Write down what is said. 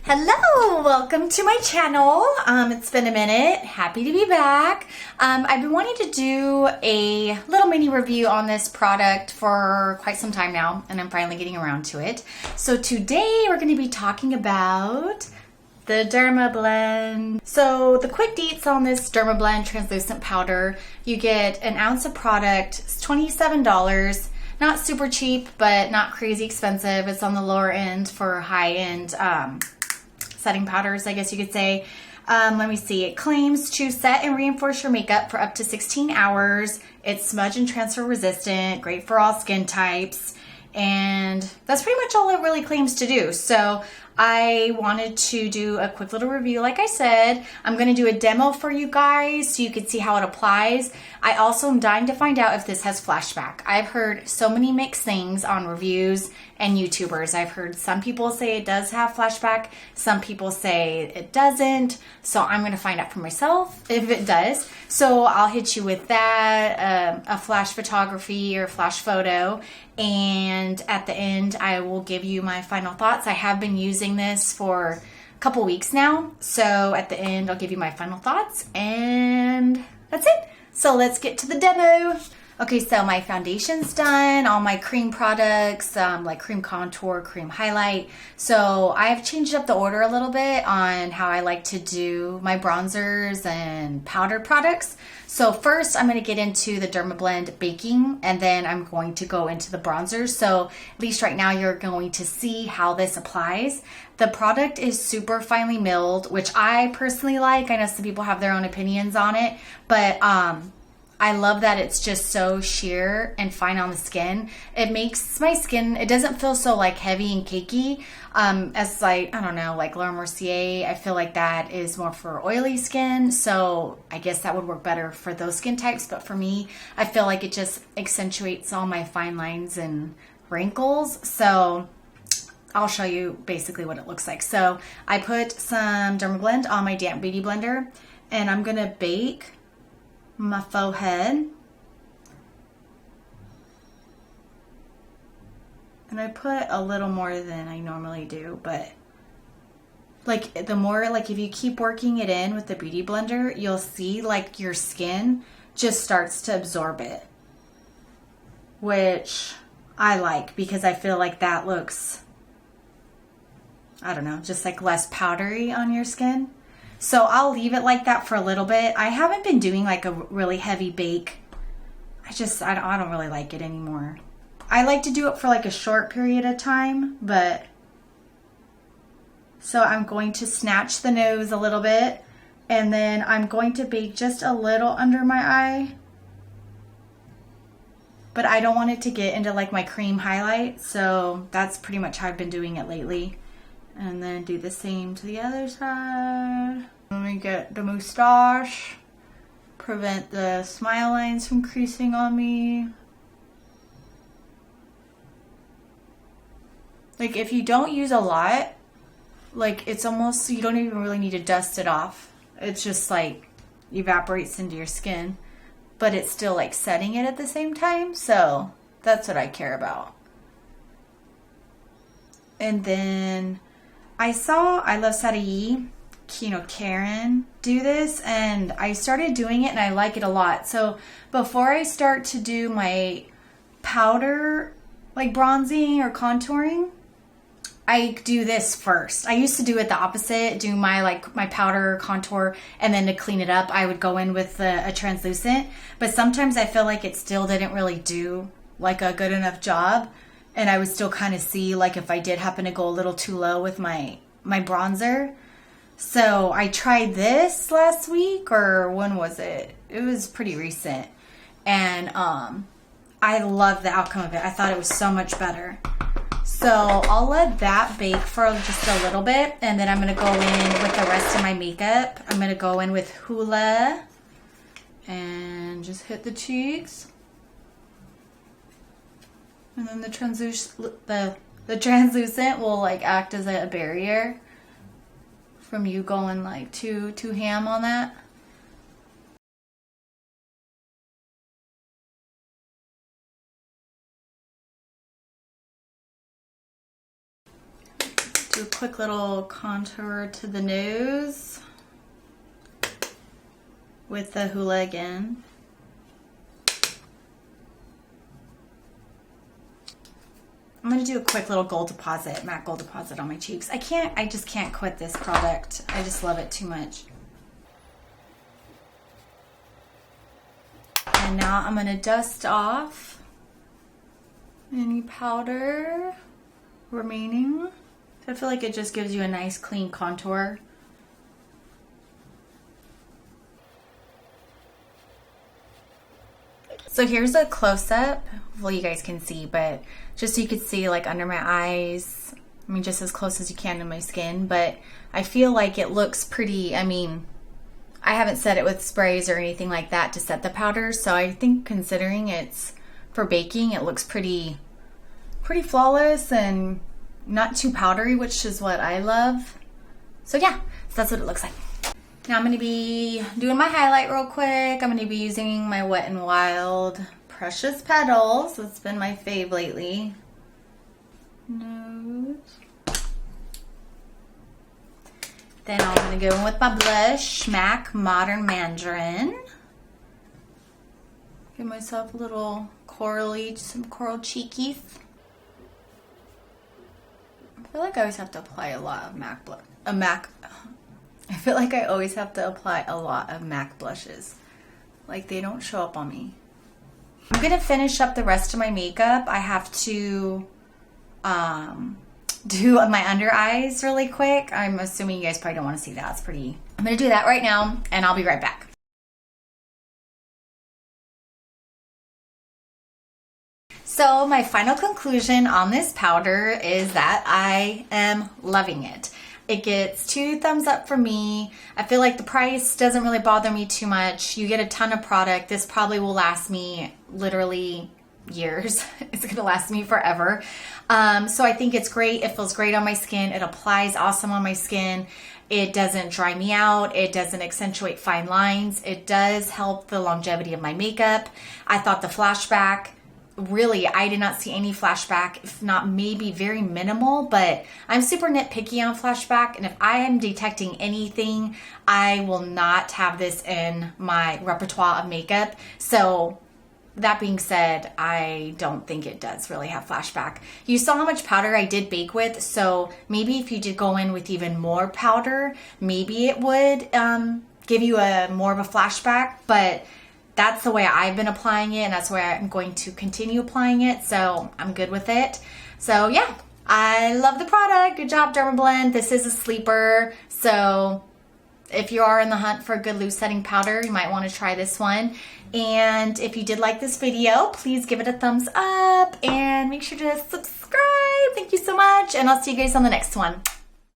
Hello, welcome to my channel. It's been a minute. Happy to be back. I've been wanting to do a little mini review on this product for quite some time now, and I'm finally getting around to it. So today we're going to be talking about the Dermablend. So the quick deets on this Dermablend translucent powder, you get an ounce of product. It's $27. Not super cheap, but not crazy expensive. It's on the lower end for high-end setting powders, I guess you could say. Let me see. It claims to set and reinforce your makeup for up to 16 hours. It's smudge and transfer resistant, great for all skin types. And that's pretty much all it really claims to do. So I wanted to do a quick little review. Like I said, I'm going to do a demo for you guys so you can see how it applies. I also am dying to find out if this has flashback. I've heard so many mixed things on reviews and YouTubers. I've heard some people say it does have flashback. Some people say it doesn't. So I'm going to find out for myself if it does. So I'll hit you with that, a flash photography or flash photo. And at the end, I will give you my final thoughts. I have been using this for a couple weeks now. So at the end, I'll give you my final thoughts. And that's it. So let's get to the demo. Okay, so my foundation's done, all my cream products, like cream contour, cream highlight. So I've changed up the order a little bit on how I like to do my bronzers and powder products. So first I'm going to get into the Dermablend baking, and then I'm going to go into the bronzers. So at least right now you're going to see how this applies. The product is super finely milled, which I personally like. I know some people have their own opinions on it, but I love that it's just so sheer and fine on the skin. It makes my skin, it doesn't feel so like heavy and cakey as like, I don't know, like Laura Mercier. I feel like that is more for oily skin. So I guess that would work better for those skin types. But for me, I feel like it just accentuates all my fine lines and wrinkles. So I'll show you basically what it looks like. So I put some Dermablend on my damp beauty blender, and I'm going to bake my forehead. And I put a little more than I normally do, but like the more, like if you keep working it in with the beauty blender, you'll see like your skin just starts to absorb it, which I like because I feel like that looks, I don't know, just like less powdery on your skin. So I'll leave it like that for a little bit. I haven't been doing like a really heavy bake. I don't really like it anymore. I like to do it for like a short period of time, but so I'm going to snatch the nose a little bit, and then I'm going to bake just a little under my eye. But I don't want it to get into like my cream highlight, so that's pretty much how I've been doing it lately. And then do the same to the other side. Let me get the moustache. Prevent the smile lines from creasing on me. Like if you don't use a lot, like it's almost, you don't even really need to dust it off. It's just like evaporates into your skin, but it's still like setting it at the same time. So that's what I care about. And then I saw I Love Sadie, Karen do this, and I started doing it and I like it a lot. So before I start to do my powder, like bronzing or contouring, I do this first. I used to do it the opposite, do my powder contour, and then to clean it up, I would go in with a translucent. But sometimes I feel like it still didn't really do like a good enough job. And I would still kind of see like if I did happen to go a little too low with my bronzer. So I tried this last week, or when was it? It was pretty recent. And I love the outcome of it. I thought it was so much better. So I'll let that bake for just a little bit, and then I'm going to go in with the rest of my makeup. I'm going to go in with Hoola and just hit the cheeks. And then the translucent will like act as a barrier from you going like too ham on that. Do a quick little contour to the nose with the Hoola again. I'm gonna do a quick little gold deposit, matte gold deposit on my cheeks. I just can't quit this product. I just love it too much. And now I'm gonna dust off any powder remaining. I feel like it just gives you a nice clean contour. So here's a close-up. Well, you guys can see, but just so you could see like under my eyes. I mean, just as close as you can to my skin, but I feel like it looks pretty. I mean, I haven't set it with sprays or anything like that to set the powder, so I think considering it's for baking, it looks pretty flawless and not too powdery, which is what I love. So yeah, so that's what it looks like. Now I'm going to be doing my highlight real quick. I'm going to be using my Wet n Wild Precious Petals. It's been my fave lately. Nose. Then I'm going to go in with my blush, MAC Modern Mandarin. Give myself a little corally, some coral cheekies. I feel like I always have to apply a lot of MAC blush. I feel like I always have to apply a lot of MAC blushes. Like they don't show up on me. I'm gonna finish up the rest of my makeup. I have to do my under eyes really quick. I'm assuming you guys probably don't want to see that. It's pretty. I'm gonna do that right now and I'll be right back. So my final conclusion on this powder is that I am loving it. It gets 2 thumbs up for me. I feel like the price doesn't really bother me too much. You get a ton of product. This probably will last me literally years. It's gonna last me forever. So I think it's great. It feels great on my skin. It applies awesome on my skin. It doesn't dry me out. It doesn't accentuate fine lines. It does help the longevity of my makeup. I thought the flashback, really, I did not see any flashback, if not maybe very minimal, but I'm super nitpicky on flashback, and if I am detecting anything, I will not have this in my repertoire of makeup. So that being said, I don't think it does really have flashback. You saw how much powder I did bake with, so maybe if you did go in with even more powder, maybe it would give you a more of a flashback, but that's the way I've been applying it, and that's the way I'm going to continue applying it, so I'm good with it. So yeah, I love the product. Good job, Dermablend. This is a sleeper, so if you are in the hunt for a good loose setting powder, you might want to try this one. And if you did like this video, please give it a thumbs up and make sure to subscribe. Thank you so much, and I'll see you guys on the next one.